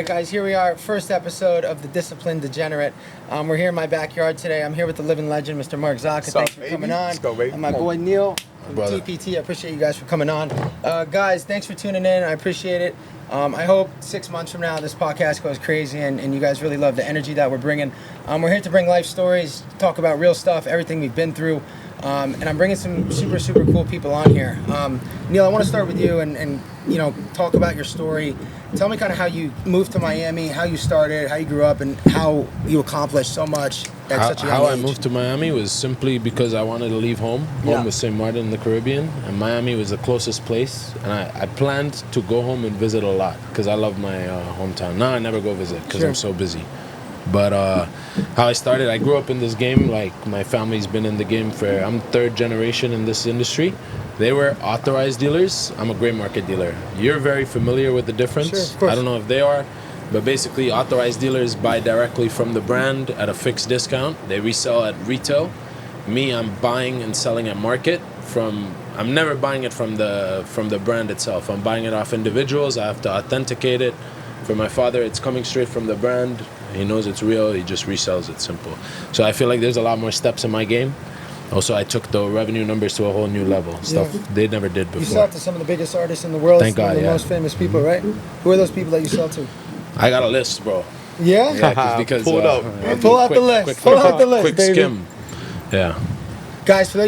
right, guys, here we are, first episode of The Disciplined Degenerate. We're here in my backyard today. I'm here with the living legend, Mr. Mark Zaka. Thanks for coming on. Let's go, baby. And my boy Neel from TPT. I appreciate you guys for coming on. Guys, thanks for tuning in. I appreciate it. I hope 6 months from now this podcast goes crazy and you guys really love the energy that we're bringing. We're here to bring life stories, talk about real stuff, everything we've been through. And I'm bringing some super cool people on here. Neel, I want to start with you and you know, talk about your story. Tell me kind of how you moved to Miami, how you started, how you grew up, and how you accomplished so much at such a young age. How I moved to Miami was simply because I wanted to leave home. Home was St. Martin in the Caribbean, and Miami was the closest place. And I planned to go home and visit a lot because I love my hometown. Now I never go visit because I'm so busy. But how I started, I grew up in this game. Like, my family's been in the game I'm third generation in this industry. They were authorized dealers. I'm a gray market dealer. You're very familiar with the difference. Sure, of course. I don't know if they are, but basically authorized dealers buy directly from the brand at a fixed discount. They resell at retail. Me, I'm buying and selling at market. I'm never buying it from the brand itself. I'm buying it off individuals. I have to authenticate it. For my father, it's coming straight from the brand. He knows it's real. He just resells it, simple. So I feel like there's a lot more steps in my game. Also, I took the revenue numbers to a whole new level. Stuff they never did before. You sell to some of the biggest artists in the world. Thank God, the most famous people, right? Who are those people that you sell to? I got a list, bro. Yeah? Yeah, because Pull it up. Pull out the list. Pull out the list, quick baby. skim. Yeah. Guys, for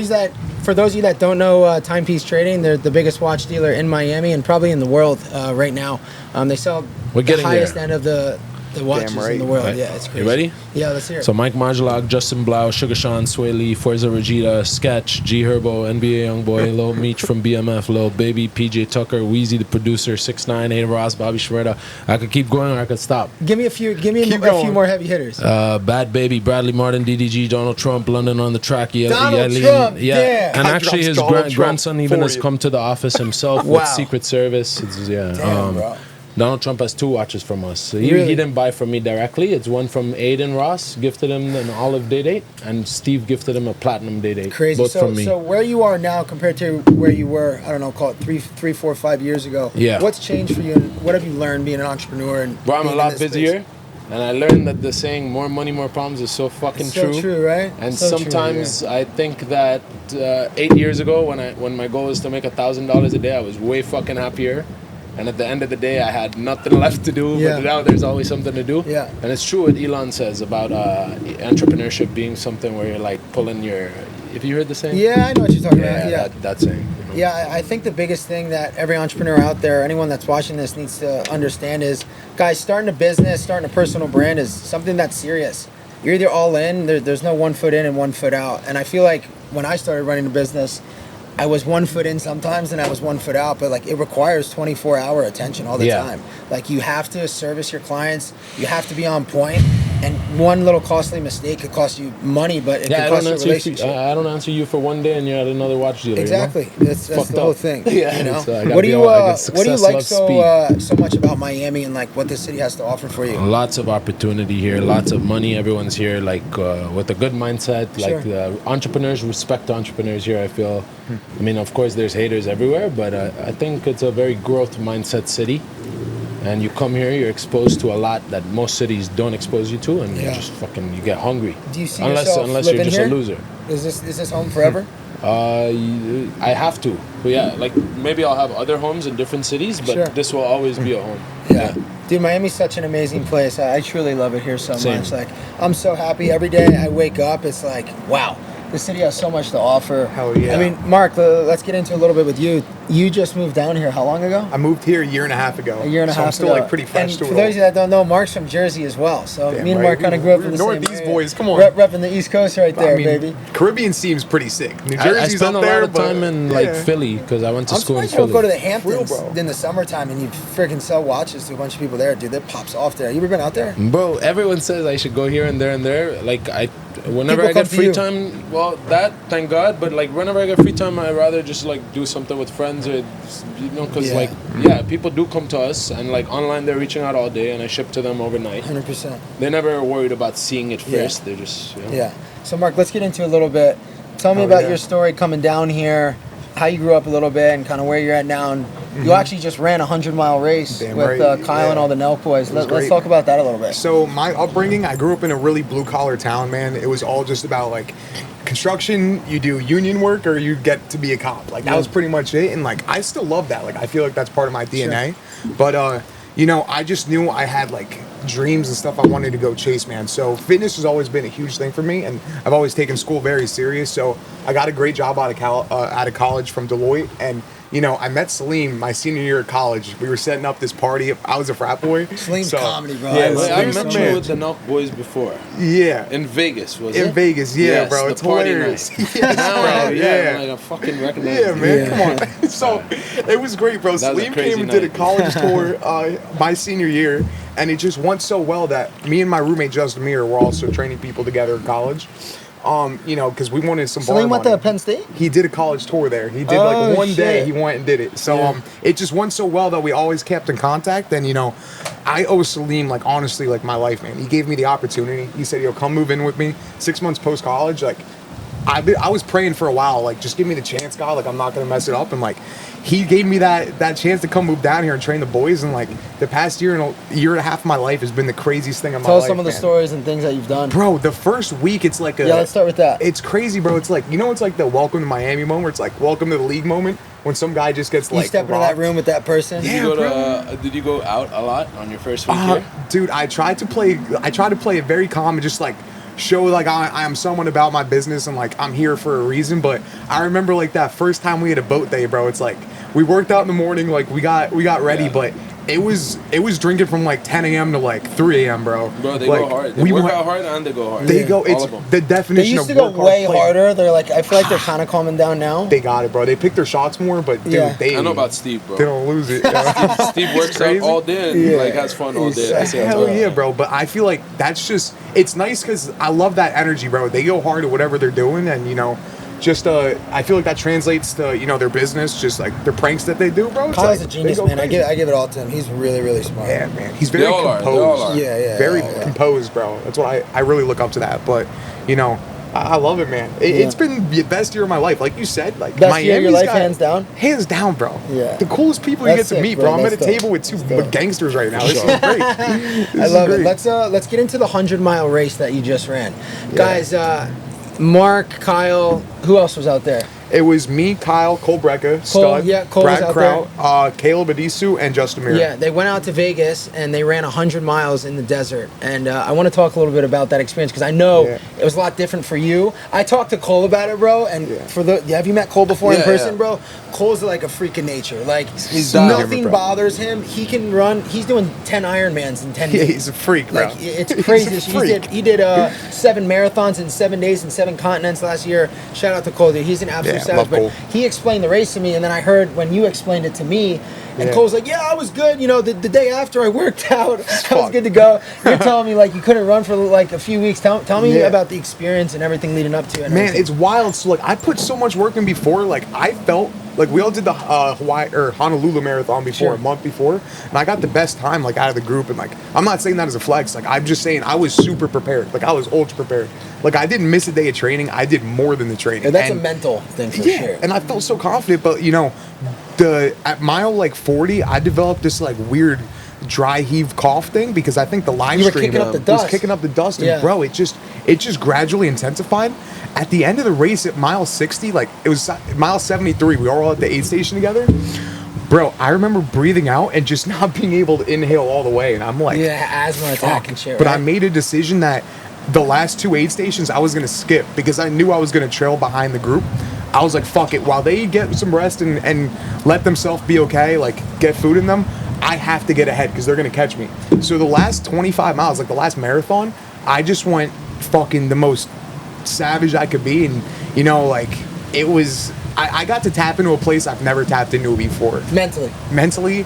those of you that don't know Timepiece Trading, they're the biggest watch dealer in Miami and probably in the world right now. They sell the highest end of the watches in the world. Right. Yeah, it's crazy. You ready? Yeah, let's hear it. So Mike Margelag, Justin Blau, Sugar Sean, Sway Lee, Forza Regita, Sketch, G Herbo, NBA Youngboy, Lil Meech from BMF, Lil Baby, PJ Tucker, Wheezy the producer, 6ix9ine, A Ross, Bobby Shmurda. I could keep going or I could stop. Give me a few more heavy hitters. Bad Baby, Bradley Martin, DDG, Donald Trump, London on the track. Donald Trump, yeah. And actually his grandson even has come to the office himself with Secret Service. Damn, bro. Donald Trump has 2 watches from us. So he didn't buy from me directly. It's one from Aiden Ross, gifted him an olive day-date, and Steve gifted him a platinum day-date. Crazy. Both from me. So where you are now compared to where you were, I don't know, call it 3, 4, 5 years ago. Yeah. What's changed for you and what have you learned being an entrepreneur? Bro, I'm a lot busier. And I learned that the saying, more money, more problems is so fucking true. So true, right? And so sometimes true, yeah. I think that 8 years ago when my goal was to make $1,000 a day, I was way fucking happier. And at the end of the day, I had nothing left to do, but now there's always something to do. Yeah. And it's true what Elon says about entrepreneurship being something where you're like pulling your... If you heard the saying? Yeah, I know what you're talking about. Yeah, that saying. You know? Yeah, I think the biggest thing that every entrepreneur out there, anyone that's watching this needs to understand is, guys, starting a business, starting a personal brand is something that's serious. You're either all in, there's no 1 foot in and 1 foot out. And I feel like when I started running a business, I was 1 foot in sometimes and I was 1 foot out, but like it requires 24-hour attention all the time. Like you have to service your clients, you have to be on point, and one little costly mistake could cost you money, but it could cost you a relationship. I don't answer you for one day and you're at another watch dealer. Exactly, you know? that's the whole thing. Yeah, you know? What do you like so much about Miami and like what the city has to offer for you? Lots of opportunity here, lots of money. Everyone's here like with a good mindset. Like entrepreneurs respect entrepreneurs here. I feel. I mean, of course, there's haters everywhere, but I think it's a very growth mindset city. And you come here, you're exposed to a lot that most cities don't expose you to, and you just fucking, you get hungry. Do you see yourself unless living you're just here? a loser. Is this home forever? I have to. But yeah, like maybe I'll have other homes in different cities, but this will always be a home. Yeah. Dude, Miami's such an amazing place. I truly love it here so much. Like, I'm so happy every day I wake up. It's like, wow. The city has so much to offer. Hell yeah. I mean, Mark, let's get into a little bit with you. You just moved down here how long ago? I moved here a year and a half ago. A year and a half I'm still ago. like pretty fresh to it. For those of you that don't know, Mark's from Jersey as well. So me and Mark kind of grew up in the same Northeast area. boys, come on. Repping the East Coast right there, baby. Caribbean seems pretty sick. New Jersey's I spent up there, a lot of time in like Philly because I went to school in I'm surprised you Philly. don't go to the Hamptons in the summertime and you freaking sell watches to a bunch of people there, dude. That pops off there. You ever been out there? Bro, everyone says I should go here and there and there. Like whenever I get free time, well, thank God. But like whenever I get free time, I'd rather just like do something with friends or, you know, because like people do come to us and like online they're reaching out all day and I ship to them overnight. 100%. They're never worried about seeing it first. They're just So Mark, let's get into a little bit. Tell me about your story coming down here, how you grew up a little bit, and kind of where you're at now, and You actually just ran a 100-mile race Damn with right. Kyle and all the Neel boys. Let's great. talk about that a little bit. So my upbringing, I grew up in a really blue collar town, man. It was all just about like construction. You do union work or you get to be a cop. Like that was pretty much it. And like I still love that. Like I feel like that's part of my DNA. Sure. But you know, I just knew I had like dreams and stuff I wanted to go chase, man. So fitness has always been a huge thing for me, and I've always taken school very serious. So I got a great job out of college from Deloitte, and you know, I met Salim my senior year of college. We were setting up this party. I was a frat boy. Salim's comedy, bro. Yeah, I I met you with the Neel boys before. Yeah. In Vegas, was it? In Vegas, yeah, yes, bro. the It's party hilarious. night. Yes, Now, bro. yeah, like I fucking recognize Yeah, you. man, come on. So it was great, bro. That was a Salim crazy came and did a night. college tour my senior year, and it just went so well that me and my roommate Justin Mir were also training people together in college. You know, because we wanted some bar Salim went money. to Penn State? He did a college tour there. He did Oh, like one day. shit. He went and did it. So it just went so well that we always kept in contact. And you know, I owe Salim like honestly like my life, man. He gave me the opportunity. He said, "Yo, come move in with me." 6 months post college, like I was praying for a while, like just give me the chance, God. Like I'm not gonna mess it up. And like he gave me that chance to come move down here and train the boys. And like the past year and a half of my life has been the craziest thing in my Tell life. us some of the man. stories and things that you've done. Bro, the first week it's like Yeah, let's start with that. It's crazy, bro. It's like, you know, it's like the welcome to Miami moment where it's like welcome to the league moment when some guy just gets You like step into that rocked. room with that person. Yeah. Did you go out a lot on your first week here? Dude, I tried to play it very calm and just like show like I am someone about my business and like I'm here for a reason. But I remember like that first time we had a boat day, bro. It's like we worked out in the morning, like we got ready, but it was drinking from like 10 a.m. to like 3 a.m., bro. Bro, they like, go hard. They work out hard and they go hard. They go. All It's of them. the They definition used of to go work hard, way play. harder. They're like, I feel like they're kind of calming down now. They got it, bro. They pick their shots more, but dude, Yeah. they I know about Steve, bro. they don't lose it. Steve works out crazy. all day and Yeah. like has fun all day. I say that's Hell all. yeah, bro. But I feel like that's just, it's nice because I love that energy, bro. They go hard at whatever they're doing, and you know, just I feel like that translates to, you know, their business, just like their pranks that they do, bro. It's Kyle's like, a genius, they go man. I crazy. give it all to him. He's really, really smart. Yeah, man. He's very They all are. composed. They all are. Yeah, Very yeah. composed, bro. That's what I really look up to that. But, you know, I love it, man. It's been the best year of my life. Like you said, like Best year of your Miami's life, hands down? Hands down, bro. Yeah. The coolest people That's you get to sick, meet, bro. bro. I'm at That's a dope. table with two That's dope. gangsters right now. This is great. This I is love it. great. Let's get into the 100-mile race that you just ran, guys. Mark, Kyle, who else was out there? It was me, Kyle, Cole Brecka, Stud, yeah, Cole was Brad out Kraut, Caleb Adisu, and Justin Mir. Yeah, they went out to Vegas and they ran 100 miles in the desert. And I want to talk a little bit about that experience because I know it was a lot different for you. I talked to Cole about it, bro. And have you met Cole before in person, bro? Cole's like a freak of nature. Like He's down. nothing bothers him. He can run. He's doing 10 Ironmans in 10 days. Yeah, he's a freak, bro. Like it's crazy. He's a freak. He did 7 marathons in 7 days in 7 continents last year. Shout out to Cole, dude. He's an absolute Yeah, savage. love But Cole. he explained the race to me, and then I heard when you explained it to me, and Yeah. Cole's like, "Yeah, I was good. You know, the day after I worked out, I was Fuck. good to go." You're telling me like you couldn't run for like a few weeks. Tell me Yeah. about the experience and everything leading up to it. and Man, everything. it's wild. So like, I put so much work in before. Like, I felt like we all did the Hawaii or Honolulu marathon before, Sure. a month before, and I got the best time like out of the group. And like, I'm not saying that as a flex. Like, I'm just saying I was super prepared. Like, I was ultra prepared. Like, I didn't miss a day of training. I did more than the training. Yeah, that's And- a mental thing for yeah, sure. and I felt so confident. But you know, at mile like 40, I developed this like weird dry heave cough thing because I think the line You were stream kicking up the was dust. kicking up the dust, and Yeah. bro, it just gradually intensified. At the end of the race at mile 60, like it was mile 73, we were all at the aid station together. Bro, I remember breathing out and just not being able to inhale all the way, and I'm like, Yeah, asthma attack and shit. but right? I made a decision that the last 2 aid stations I was gonna skip because I knew I was gonna trail behind the group. I was like, fuck it. While they get some rest and let themselves be okay, like get food in them, I have to get ahead because they're gonna catch me. So the last 25 miles, like the last marathon, I just went fucking the most savage I could be, and you know, like it was. I got to tap into a place I've never tapped into before. Mentally,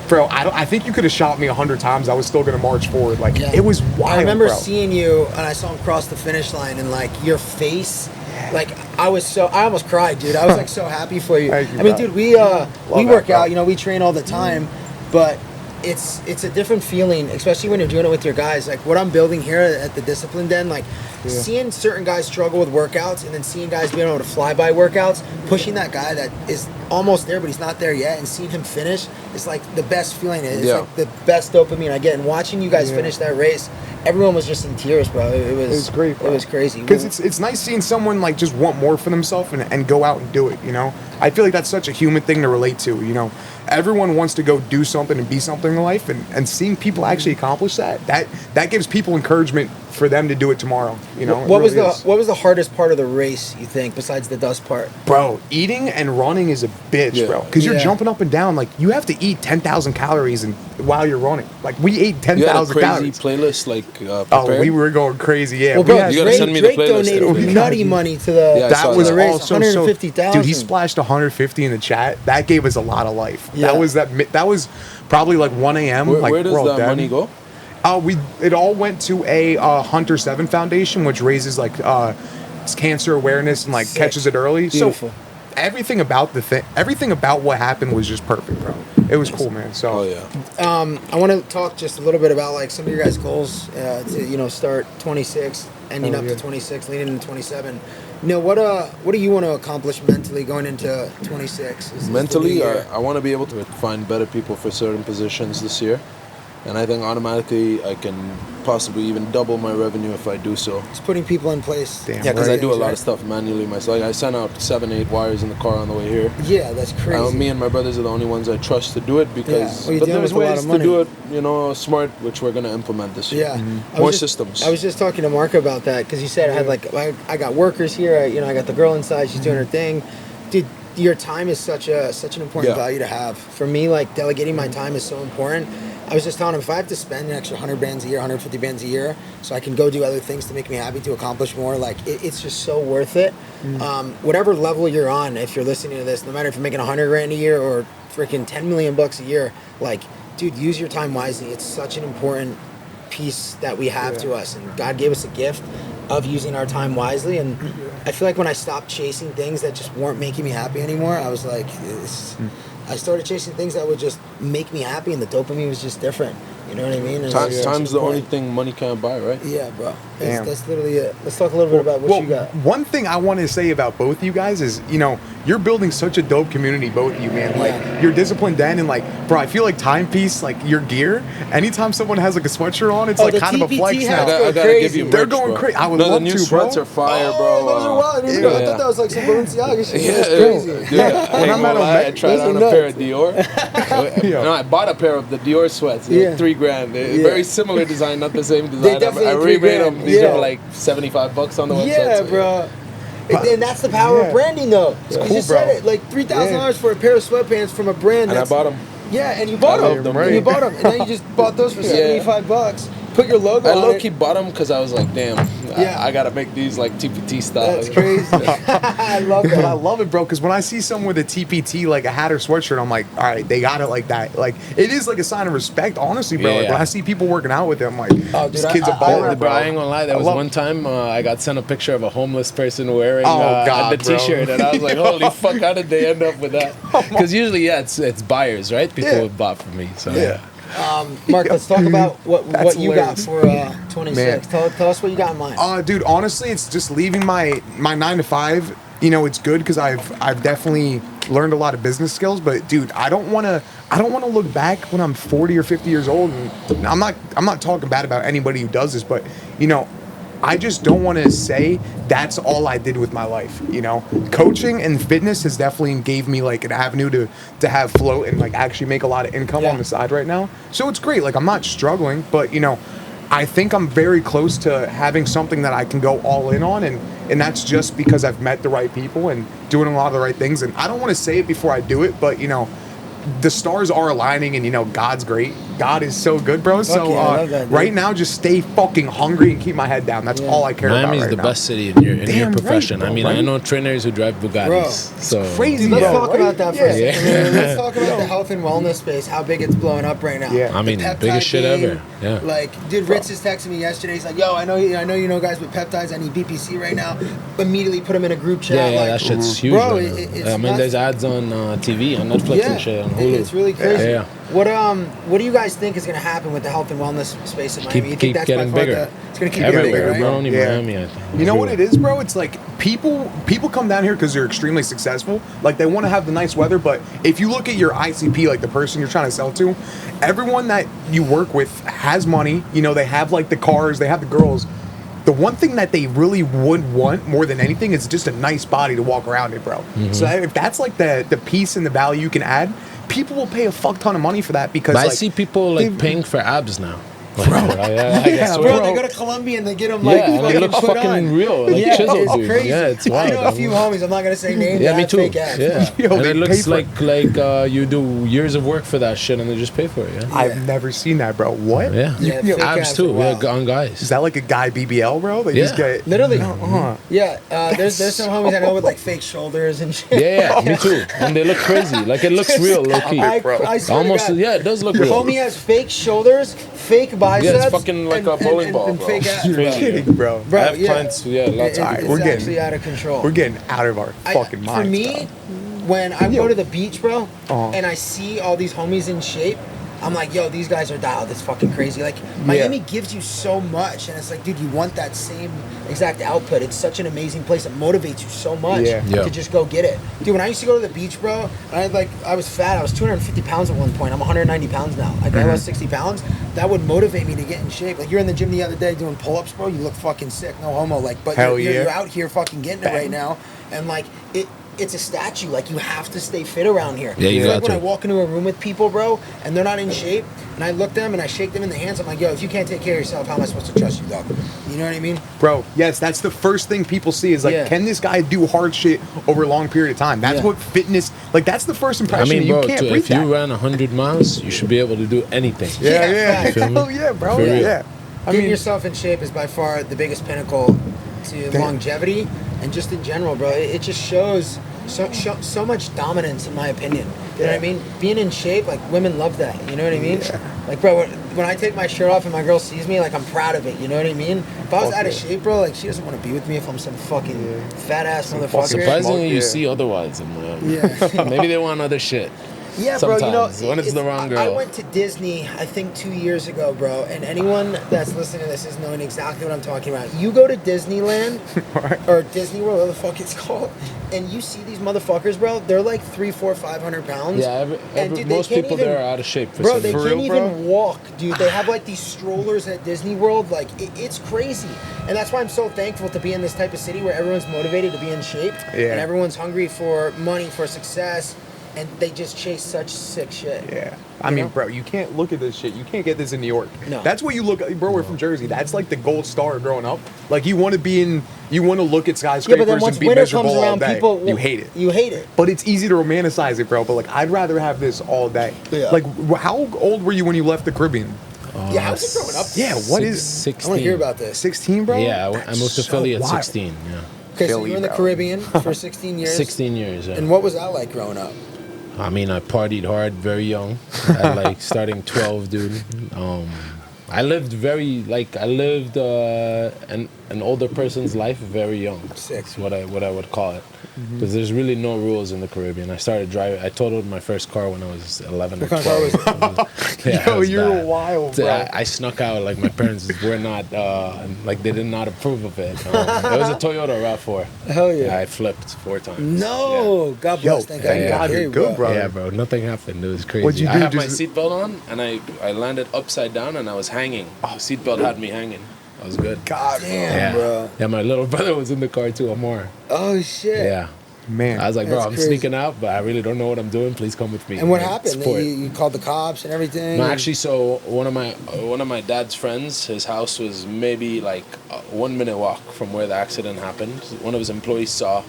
bro, I think you could have shot me 100 times. I was still gonna march forward. Like it was wild. I remember bro. seeing you, and I saw him cross the finish line, and like your face, like I almost cried, dude. I was like so happy for you. Thank you, I mean, bro. dude, we that, work bro. out, you know, we train all the time, but it's a different feeling, especially when you're doing it with your guys. Like what I'm building here at the Discipline Den, like seeing certain guys struggle with workouts and then seeing guys being able to fly by workouts, pushing that guy that is almost there but he's not there yet, and seeing him finish is like the best feeling. It's like the best dopamine I get. And watching you guys finish that race, everyone was just in tears, bro. It was great, bro. It was crazy. Because it's nice seeing someone like just want more for themselves and go out and do it, you know? I feel like that's such a human thing to relate to, you know? Everyone wants to go do something and be something in life, and seeing people actually accomplish that gives people encouragement for them to do it tomorrow, you know? What was the hardest part of the race, you think, besides the dust part? Bro, eating and running is a bitch, bro. Because you're jumping up and down. Like, you have to eat 10,000 calories while you're running. Like, we ate 10,000 calories. Crazy playlist, like, prepared? Oh, we were going crazy, yeah. Well, bro, you gotta send me the Drake playlist. donated nutty money to the, that was the race, also 150,000. Dude, he splashed 150 in the chat. That gave us a lot of life. Yeah. That was probably like 1 a.m. Where does that money go? It all went to a Hunter 7 Foundation, which raises like cancer awareness and like catches it early. Beautiful. So everything about what happened was just perfect, bro. It was cool, man. So I want to talk just a little bit about like some of your guys' goals to start 26, ending up to 26, leading into 27. Neel, what do you want to accomplish mentally going into 26? Mentally, I want to be able to find better people for certain positions this year. And I think automatically I can possibly even double my revenue if I do so. It's putting people in place. Damn, Yeah, because I do a lot of stuff manually myself. Like I sent out 7-8 wires in the car on the way here. Yeah, that's crazy. Me and my brothers are the only ones I trust to do it because. Well, but there's ways to do it, smart, which we're gonna implement this year. Yeah, More systems. I was just talking to Mark about that because he said I had I got workers here. I got the girl inside. She's doing her thing. Dude, your time is such an important value to have. For me, like delegating my time is so important. I was just telling him if I have to spend an extra 100 bands a year, 150 bands a year, so I can go do other things to make me happy, to accomplish more, like it's just so worth it. Whatever level you're on, if you're listening to this, no matter if you're making 100 grand a year or freaking 10 million bucks a year, like, dude, use your time wisely. It's such an important piece that we have to us, and God gave us a gift of using our time wisely. And I feel like when I stopped chasing things that just weren't making me happy anymore, I was like, I started chasing things that would just make me happy, and the dopamine was just different. You know what I mean? Time's the only thing money can't buy, right? Yeah, bro. That's literally it. Let's talk a little bit about what you got. One thing I want to say about both you guys is, you're building such a dope community, both of you, man. Like, you're disciplined then, and like, bro, I feel like Timepiece, like your gear, anytime someone has like a sweatshirt on, it's like kind of a flex now. I gotta give you merch, They're going crazy. I would love the new to, sweats bro. are fire, bro. Those are wild. I thought that was like some Balenciaga shit. Yeah, That's crazy. Dude, I tried on a pair of Dior. I bought a pair of the Dior sweats. They're $3,000. Very similar design, not the same design. I remade them. These are like $75 on the website. Yeah, bro. And that's the power of branding, though. It's you cool, just said it. Like $3,000 for a pair of sweatpants from a brand. And I bought them. Yeah, and you bought them. And you bought them. And then you just bought those for $75. Put your logo on it. I low-key bought them because I was like, damn, I got to make these like TPT style. That's crazy. I love that. I love it, bro, because when I see someone with a TPT, like a hat or sweatshirt, I'm like, all right, they got it like that. Like, it is like a sign of respect, honestly, bro. Like, when I see people working out with them, like, this kid's a baller, bro. I ain't gonna lie, there was one time I got sent a picture of a homeless person wearing the t-shirt, and I was like, holy fuck, how did they end up with that? Because usually, it's buyers, right? People who bought from me, so Mark, let's talk about what you got for 26. Tell us what you got in mind. Dude, honestly, it's just leaving my 9 to 5. It's good because I've definitely learned a lot of business skills. But dude, I don't want to look back when I'm 40 or 50 years old. And I'm not talking bad about anybody who does this, but I just don't want to say that's all I did with my life. Coaching and fitness has definitely gave me like an avenue to have float and like actually make a lot of income on the side right now. So it's great. Like, I'm not struggling, but I think I'm very close to having something that I can go all in on, and that's just because I've met the right people and doing a lot of the right things. And I don't want to say it before I do it, but the stars are aligning, and God's great. God is so good, bro. So I love that, right now, just stay fucking hungry and keep my head down. That's all I care about. Miami's right the now. best city in your profession. Right, bro, I mean, I know trainers who drive Bugattis. Bro, so crazy. Let's bro, talk about that for a second. Yeah. Let's talk about the health and wellness space, how big it's blowing up right now. Yeah. I mean, The biggest shit peptide ever. game, Yeah. Like, dude, Ritz is texting me yesterday. He's like, yo, I know you know guys with peptides. I need BPC right now. Immediately put them in a group chat. Yeah, like, that shit's huge. bro, right now. it's I mean, there's ads on TV, on Netflix and shit, on Hulu. It's really crazy. Yeah. What do you guys think is gonna happen with the health and wellness space in Miami? You think that's getting bigger. It's gonna keep getting bigger, right? Not only Miami, I think. You know what it is, bro? It's like people come down here because they're extremely successful. Like they want to have the nice weather, but if you look at your ICP, like the person you're trying to sell to, everyone that you work with has money. You know, they have like the cars, they have the girls. The one thing that they really would want more than anything is just a nice body to walk around in, bro. Mm-hmm. So if that's like the piece and the value you can add, people will pay a fuck ton of money for that because I see people like paying for abs now. Like, bro, bro, they go to Colombia and they get them like and it looks fucking real, like chiseled, it's dude. crazy. Yeah, it's wild. I know a few homies. I'm not gonna say names. Yeah, me too. Fake abs, yeah, Yo, and it looks like it. you do years of work for that shit and they just pay for it. Yeah, I've never seen that, bro. What? Yeah, abs too. Yeah, on guys. Is that like a guy BBL, bro? They just get literally. Yeah, there's some homies I know with like fake shoulders and shit. Yeah, me too. And they look crazy. Like it looks real, low key. I swear Almost. to God. Yeah, it does look Your real. homie has fake shoulders, fake biceps. Yeah, it's fucking like a bowling ball, and bro. fake abs, You're kidding, bro. I have clients. Yeah, lots of Alright, It's we're getting- actually out of control. We're getting out of our fucking minds. For me, bro. when I go to the beach, bro, Uh-huh. and I see all these homies in shape, I'm like, yo, these guys are dialed. It's fucking crazy. Like, Miami gives you so much, and it's like, dude, you want that same exact output. It's such an amazing place. It motivates you so much to just go get it. Dude, when I used to go to the beach, bro, I was fat. I was 250 pounds at one point. I'm 190 pounds now. Like, I lost 60 pounds. That would motivate me to get in shape. Like, you're in the gym the other day doing pull-ups, bro. You look fucking sick. No homo. Like, but you're out here fucking getting it right now. And, like, it's a statue. Like, you have to stay fit around here. Yeah, you got like when to. I walk into a room with people, bro, and they're not in shape, and I look them and I shake them in the hands, I'm like, yo, if you can't take care of yourself, how am I supposed to trust you, dog? You know what I mean? Bro, yes, that's the first thing people see is like, can this guy do hard shit over a long period of time? That's what fitness, like, that's the first impression. Bro, you can't breathe if you ran 100 miles, you should be able to do anything. Yeah. Hell yeah, bro. Yeah. Getting yourself in shape is by far the biggest pinnacle to longevity, and just in general, bro, it just shows so much dominance, in my opinion. You know what I mean? Being in shape, like, women love that. You know what I mean? Like, bro, when I take my shirt off and my girl sees me, like, I'm proud of it. You know what I mean? If I was out of shape, bro, like, she doesn't want to be with me if I'm some fucking fat ass motherfucker. Surprisingly, you see otherwise in Miami. Maybe they want other shit. Yeah, sometimes, bro, you know, when it's the wrong girl. I went to Disney, I think 2 years ago, bro, and anyone that's listening to this is knowing exactly what I'm talking about. You go to Disneyland, or Disney World, whatever the fuck it's called, and you see these motherfuckers, bro, they're like 300, 400, 500 pounds. Yeah, dude, most people there are out of shape. For bro, they some can't real, even walk, dude. They have like these strollers at Disney World. Like, it's crazy. And that's why I'm so thankful to be in this type of city where everyone's motivated to be in shape, and everyone's hungry for money, for success. And they just chase such sick shit. Yeah. I mean, bro, you can't look at this shit. You can't get this in New York. No. That's what you look at. Bro, we're from Jersey. That's like the gold star growing up. Like, you want to look at skyscrapers but then once and be winter miserable comes around, all day. people, you hate it. You hate it. But it's easy to romanticize it, bro. But, like, I'd rather have this all day. Yeah. Like, how old were you when you left the Caribbean? Yeah, how's it growing up? Yeah, what is 16. I want to hear about this. 16, bro? Yeah, I moved to so Philly at wild. 16. Yeah. Okay, so Philly, you were in the bro. Caribbean for 16 years. 16 years, yeah. And what was that like growing up? I mean, I partied hard very young. At like starting 12, dude. I lived an older person's life very young. That's what I would call it. Because there's really no rules in the Caribbean. I started driving. I totaled my first car when I was 11 or 12. What kind of car was it? Yo, you're wild, bro. I snuck out. Like, my parents were not, like, they did not approve of it. It was a Toyota RAV4. Hell yeah. I flipped 4 times. No! Yeah. God bless. Thank God you're good, bro. Yeah, bro. Nothing happened. It was crazy. What'd you do? I had my seatbelt on, and I landed upside down, and I was hanging. The seatbelt had me hanging. I was good. God, Damn, bro. Yeah, my little brother was in the car too, Amar. Oh, shit. Yeah. man. I was like, bro, That's I'm crazy. sneaking out, but I really don't know what I'm doing. Please come with me. And what Like, happened? support. You called the cops and everything? No, actually, so one of my dad's friends, his house was maybe like a 1 minute walk from where the accident happened. One of his employees saw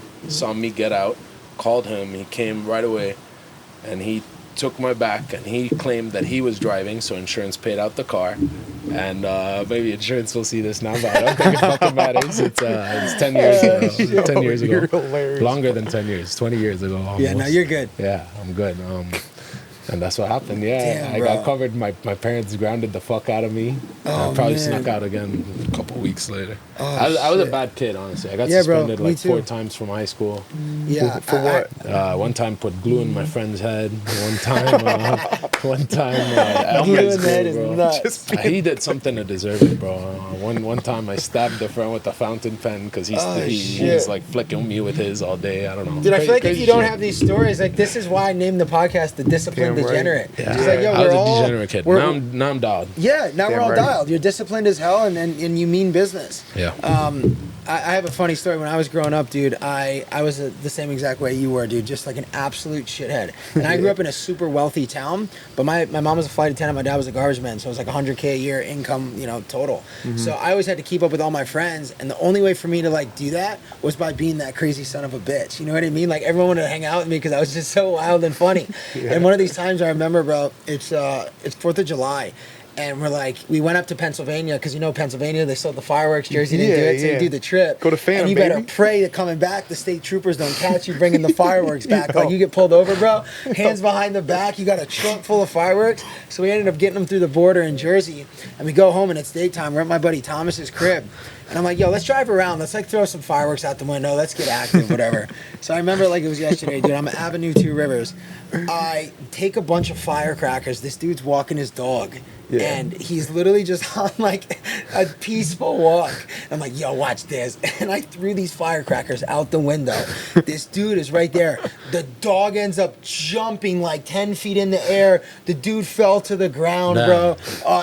me get out, called him. He came right away, and he took my back, and he claimed that he was driving, so insurance paid out the car. And maybe insurance will see this now, but I don't think it fucking matters. It's 10 years ago. 10 years ago. You're hilarious. Longer than 10 years. 20 years ago almost. Yeah, now you're good. Yeah, I'm good. And that's what happened. Yeah, Damn, I bro. got covered. My parents grounded the fuck out of me. Oh, I probably man. snuck out again a couple weeks later. Oh, I was a bad kid, honestly. I got suspended like 4 times from high school. Yeah. For what? One time put glue in my friend's head. One time glue in the head is nuts. He did something to deserve it, bro. One time I stabbed a friend with a fountain pen because he was like flicking me with his all day. I don't know. Dude, I feel like if you don't have these stories, like this is why I named the podcast The Disciplined Degenerate. Yeah. Just like, yo, I was a degenerate kid. Now I'm dialed. Yeah, now we're all dialed. You're disciplined as hell and you mean business. Yeah. I have a funny story. When I was growing up, dude, I was the same exact way you were, dude. Just like an absolute shithead. And I grew up in a super wealthy town, but my mom was a flight attendant, my dad was a garbage man, so it was like $100K a year income, total. So I always had to keep up with all my friends, and the only way for me to like do that was by being that crazy son of a bitch. You know what I mean? Like everyone wanted to hang out with me because I was just so wild and funny. And one of these times I remember, bro, it's 4th of July. And we went up to Pennsylvania because Pennsylvania, they sold the fireworks. Jersey didn't do it, so you do the trip. Go to Phantom, and you better pray that coming back, the state troopers don't catch you bringing the fireworks back. Like you get pulled over, bro, hands behind the back. You got a trunk full of fireworks. So we ended up getting them through the border in Jersey, and we go home and it's daytime. We're at my buddy Thomas's crib. And I'm like, yo, let's drive around. Let's like throw some fireworks out the window. Let's get active, whatever. So I remember like it was yesterday, dude. I'm at Avenue 2 Rivers. I take a bunch of firecrackers. This dude's walking his dog. Yeah. And he's literally just on like a peaceful walk. I'm like, yo, watch this. And I threw these firecrackers out the window. This dude is right there. The dog ends up jumping like 10 feet in the air. The dude fell to the ground, bro.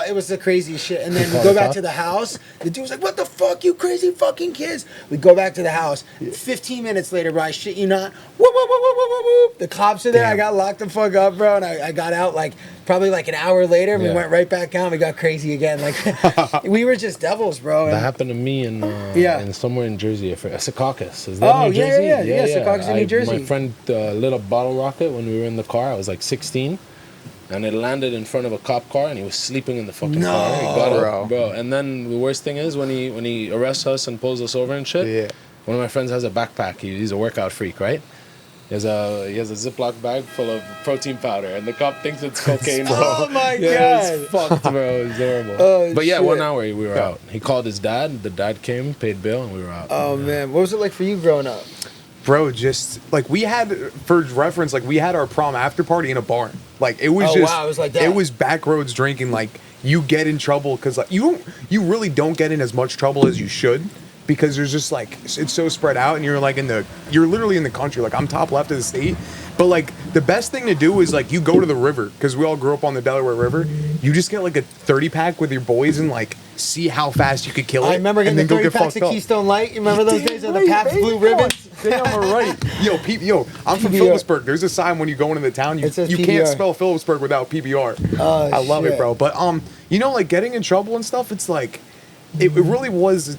It was the craziest shit. And then we go back to the house. The dude was like, what the fuck, you crazy fucking kids? We go back to the house. 15 minutes later, bro, I shit you not. Whoop, whoop, whoop, whoop, whoop, whoop. The cops are there. Damn. I got locked the fuck up, bro. And I got out like probably like an hour later. And we went right back out. We got crazy again. Like we were just devils, bro. That happened to me in somewhere in Jersey. Secaucus. Is that New Jersey? Yeah. Secaucus in New Jersey. My friend lit a bottle rocket when we were in the car. I was like 16. And it landed in front of a cop car, and he was sleeping in the fucking car. He got it, bro. And then the worst thing is when he arrests us and pulls us over and shit. Yeah. One of my friends has a backpack. He's a workout freak, right? He has a Ziploc bag full of protein powder, and the cop thinks it's cocaine, bro. Oh my god, it's fucked, bro. It's horrible. But yeah, 1 hour we were out. He called his dad. The dad came, paid bill, and we were out. Oh man, what was it like for you growing up? Bro, just like we had, for reference, like we had our prom after party in a barn. Like it was wow, it was like that. It was back roads drinking. Like you get in trouble because like you really don't get in as much trouble as you should because there's just like it's so spread out and you're like you're literally in the country. Like I'm top left of the state, but like the best thing to do is like you go to the river because we all grew up on the Delaware River. You just get like a 30-pack with your boys and like see how fast you could kill it. I remember getting the 30 packs of Keystone Light. You remember those days of the Pabst Blue Ribbons? Damn right. Yo, I'm from Phillipsburg. There's a sign when you go into the town. You can't spell Phillipsburg without PBR. I love it, bro. But like getting in trouble and stuff. It's like it really was.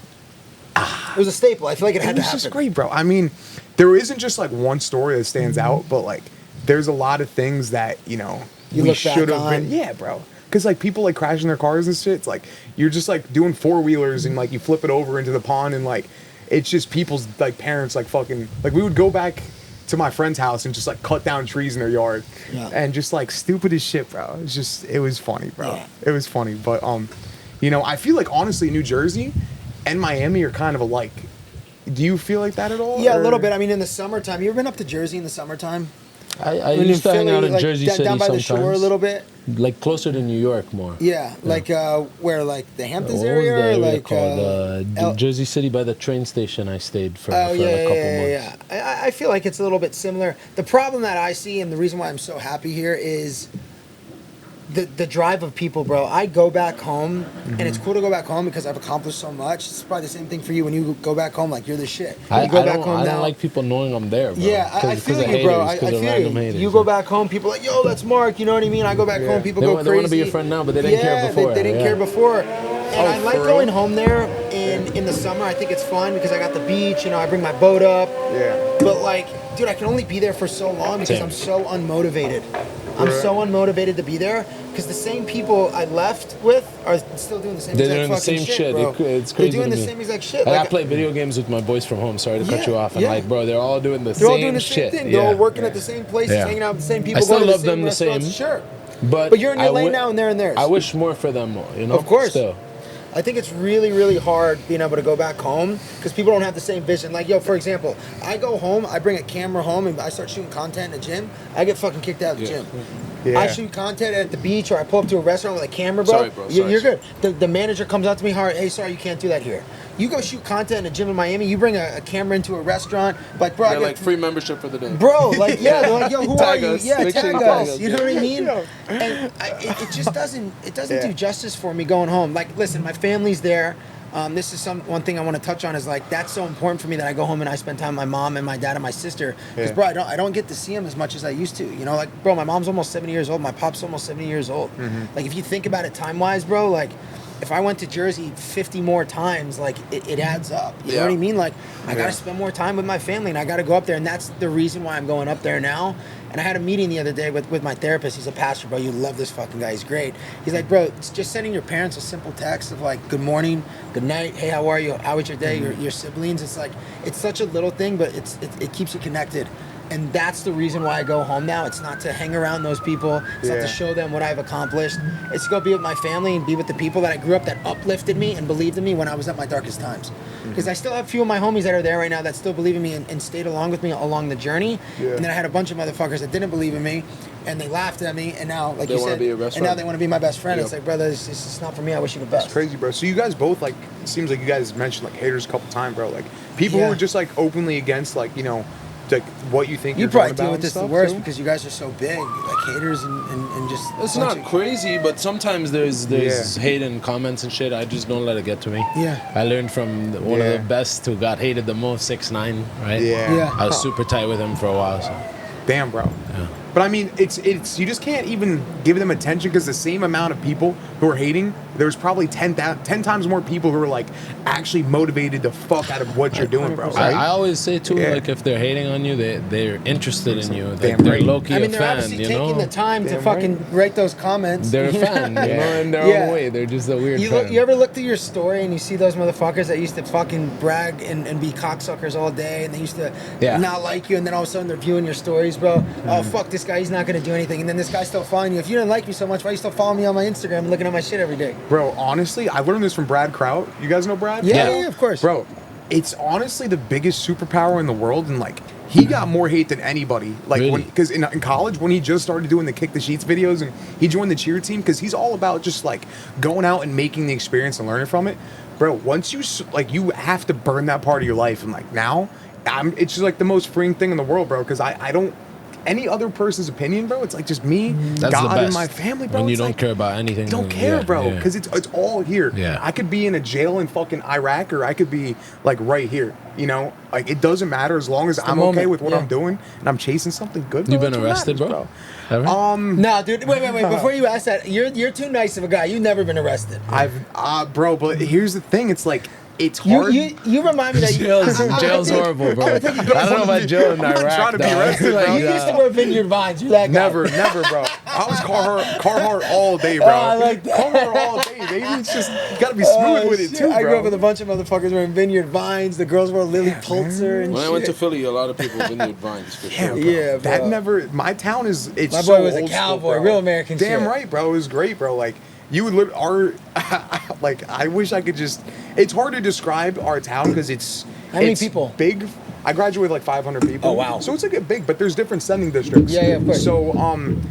It was a staple. I feel like it had to happen. It was just great, bro. I mean, there isn't just like one story that stands out, but like there's a lot of things that we should have been. Yeah, bro. Because like people like crashing their cars and shit. It's like you're just like doing 4-wheelers and like you flip it over into the pond and like it's just people's like parents like fucking like we would go back to my friend's house and just like cut down trees in their yard and just like stupid as shit, bro. It was funny, bro. Yeah. It was funny, but I feel like honestly New Jersey and Miami are kind of alike. Do you feel like that at all? Yeah, a little bit. I mean, in the summertime, you ever been up to Jersey in the summertime? I used to hang out in Jersey City down by sometimes. the shore a little bit. Like closer to New York more. Yeah, like where, like the Hamptons area? What was the area like called? Jersey City by the train station. I stayed for a couple months. Yeah. I feel like it's a little bit similar. The problem that I see, and the reason why I'm so happy here, is the drive of people, bro. I go back home, and it's cool to go back home because I've accomplished so much. It's probably the same thing for you when you go back home, like you're the shit. I don't like people knowing I'm there, bro. Yeah, I feel you, bro. I feel you. Haters, you go back home, people are like, yo, that's Mark. You know what I mean? I go back home, people go crazy. They want to be your friend now, but they didn't care before. They didn't care before. And I like going home there in the summer. I think it's fun because I got the beach. I bring my boat up. Yeah. But like, dude, I can only be there for so long because I'm so unmotivated. I'm so unmotivated to be there because the same people I left with are still doing the same exact fucking shit, bro. It's crazy. They're doing the same exact shit. I play video games with my boys from home. Sorry to cut you off. And like, bro, they're all doing the same shit. They're all doing the same thing. They're all working at the same places, hanging out with the same people. I still love them the same. Sure. But you're in your lane now and they're in theirs. I wish more for them, Of course. Still. I think it's really, really hard being able to go back home because people don't have the same vision. Like, yo, for example, I go home, I bring a camera home, and I start shooting content in the gym. I get fucking kicked out of the gym. Yeah. I shoot content at the beach, or I pull up to a restaurant with a camera, bro. Sorry, bro. You're good. The manager comes up to me hard. Hey, sorry, you can't do that here. You go shoot content in a gym in Miami. You bring a camera into a restaurant, like, bro. Yeah, like free membership for the day. Bro, like, yeah, they're like, yo, who are you? Us. Yeah, Make tag sure us. You know what I mean? And it just doesn't do justice for me going home. Like, listen, my family's there. This is one thing I want to touch on is like that's so important for me that I go home and I spend time with my mom and my dad and my sister because bro I don't get to see them as much as I used to, you know, like bro my mom's almost 70 years old, my pop's almost 70 years old. Like if you think about it time wise, bro, like if I went to Jersey 50 more times, like it adds up, you know what I mean? Like I gotta spend more time with my family and I gotta go up there, and that's the reason why I'm going up there now. And I had a meeting the other day with my therapist. He's a pastor, bro. You love this fucking guy. He's great. He's like, bro, it's just sending your parents a simple text of like, good morning, good night, hey, how are you? How was your day? Your siblings. It's like, it's such a little thing, but it keeps you connected. And that's the reason why I go home now. It's not to hang around those people. It's not to show them what I've accomplished. It's to go be with my family and be with the people that I grew up that uplifted me and believed in me when I was at my darkest times. Because I still have a few of my homies that are there right now that still believe in me and stayed along with me along the journey. And then I had a bunch of motherfuckers that didn't believe in me and they laughed at me, and now, like you said, and now they want to be my best friend. It's like, brother, it's not for me. I wish you the best. It's crazy, bro. So you guys both, like, it seems like you guys mentioned like haters a couple times, bro. Like people who are just like openly against, like, you know, like what you think you you're probably doing deal with about this the stuff, worst too? because you guys are so big, like haters and just. It's not crazy, but sometimes there's hate in comments and shit. I just don't let it get to me. Yeah. I learned from one of the best who got hated the most, 6ix9ine, right? Yeah. I was super tight with him for a while. So. Damn, bro. Yeah. But I mean, it's you just can't even give them attention because the same amount of people who are hating, there's probably 10 times more people who are like actually motivated to fuck out of what you're doing, bro. Right? I always say too, like if they're hating on you, they're interested in you. Like, Damn they're right. low-key I mean, a they're fan, obviously you taking know? the time to fucking write those comments. They're a fan, you know, in their own way. They're just a weird fan. You ever look through your story and you see those motherfuckers that used to fucking brag and be cocksuckers all day, and they used to not like you, and then all of a sudden they're viewing your stories, bro. Oh, fuck this guy, he's not gonna do anything. And then this guy's still following you. If you didn't like me so much, why are you still following me on my Instagram and looking at my shit every day? Bro, honestly, I learned this from Brad Kraut. You guys know Brad? Yeah, of course. Bro, it's honestly the biggest superpower in the world, and like he got more hate than anybody. Like, really? Because in college, when he just started doing the Kick the Sheets videos, and he joined the cheer team, because he's all about just like going out and making the experience and learning from it. Bro, once you have to burn that part of your life, and like now, it's just like the most freeing thing in the world, bro. Because I don't. Any other person's opinion, bro, it's like just me, That's God, and my family, bro. When you it's don't like, care about anything. You don't care, bro, because it's all here. Yeah. I could be in a jail in fucking Iraq, or I could be like right here. You know, like it doesn't matter as long as I'm okay with what I'm doing and I'm chasing something good. Bro, You've been arrested, bro? Ever? No, dude. Wait. Before you ask that, you're too nice of a guy. You've never been arrested. Bro, but here's the thing. It's like. It's hard. You remind me that jail's horrible, bro. I don't know about jail in Iraq. I'm trying to be arrested, bro. You used to wear Vineyard Vines. You that guy. Never, bro. I was Carhartt all day, bro. I like that. Carhartt all day, baby. It's just you gotta be smooth with it too, bro. I grew up with a bunch of motherfuckers wearing Vineyard Vines. The girls wore Lily Pulitzer and When shit. I went to Philly, a lot of people Vineyard Vines for sure. Bro. Yeah, bro. That never. My town is. It's my so boy was a old cowboy, school, real American. Damn shit. right, bro. It was great, bro. Like you would live our. Like I wish I could just. It's hard to describe our town because it's. How many people? Big. I graduated with like 500 people. Oh, wow. So it's like a big, but there's different sending districts. Yeah, of course. So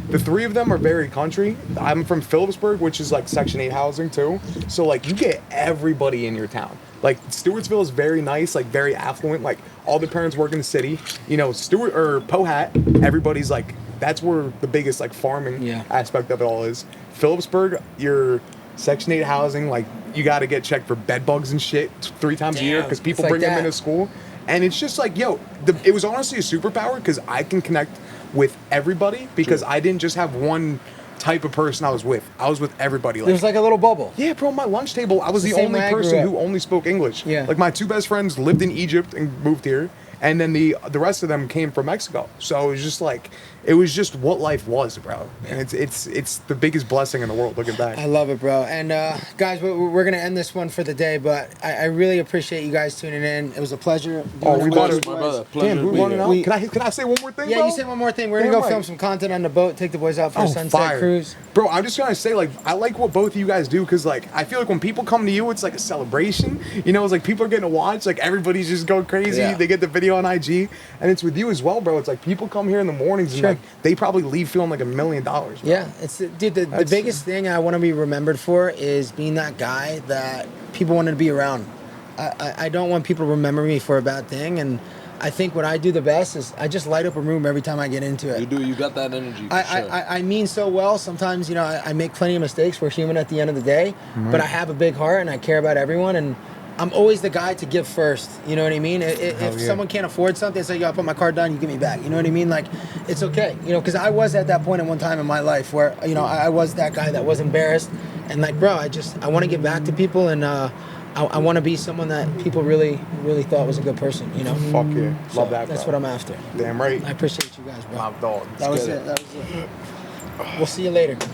the three of them are very country. I'm from Phillipsburg, which is like Section 8 housing too. So like you get everybody in your town. Like Stewartsville is very nice, like very affluent. Like all the parents work in the city. You know, Pohat, everybody's like that's where the biggest like farming aspect of it all is. Phillipsburg, you're Section 8 housing, like you got to get checked for bed bugs and shit 3 times a year because people bring them into school. And it's just like, yo, it was honestly a superpower because I can connect with everybody because I didn't just have one type of person I was with. I was with everybody. There's like a little bubble. Yeah, bro, my lunch table, I was the only person who only spoke English. Yeah. Like my 2 best friends lived in Egypt and moved here. And then the rest of them came from Mexico. So it was just like, it was just what life was, bro. And it's the biggest blessing in the world looking back. I love it, bro. And guys, we're gonna end this one for the day, but I really appreciate you guys tuning in. It was a pleasure. We my brother. Pleasure to be here. Can I say one more thing? Yeah, bro? you say one more thing. We're gonna go film some content on the boat, take the boys out for a sunset cruise. Bro, I'm just gonna say, like, I like what both of you guys do, because, like, I feel like when people come to you, it's like a celebration. You know, it's like people are getting to watch, like, everybody's just going crazy. Yeah. They get the video on IG, and it's with you as well, bro. It's like people come here in the mornings and like they probably leave feeling like $1 million. Bro. Yeah, it's dude. The biggest thing I want to be remembered for is being that guy that people wanted to be around. I don't want people to remember me for a bad thing, and I think what I do the best is I just light up a room every time I get into it. You do. You got that energy. I mean so well. Sometimes, you know, I make plenty of mistakes. We're human at the end of the day. But I have a big heart and I care about everyone. And I'm always the guy to give first. You know what I mean? If someone can't afford something, it's like, yo, I put my card down, you give me back. You know what I mean? Like, it's okay. You know, because I was at that point at one time in my life where, you know, I was that guy that was embarrassed. And like, bro, I want to give back to people, and I want to be someone that people really, really thought was a good person, you know? Fuck yeah. Love that, bro. That's what I'm after. Damn right. I appreciate you guys, bro. My dog. That was it. We'll see you later.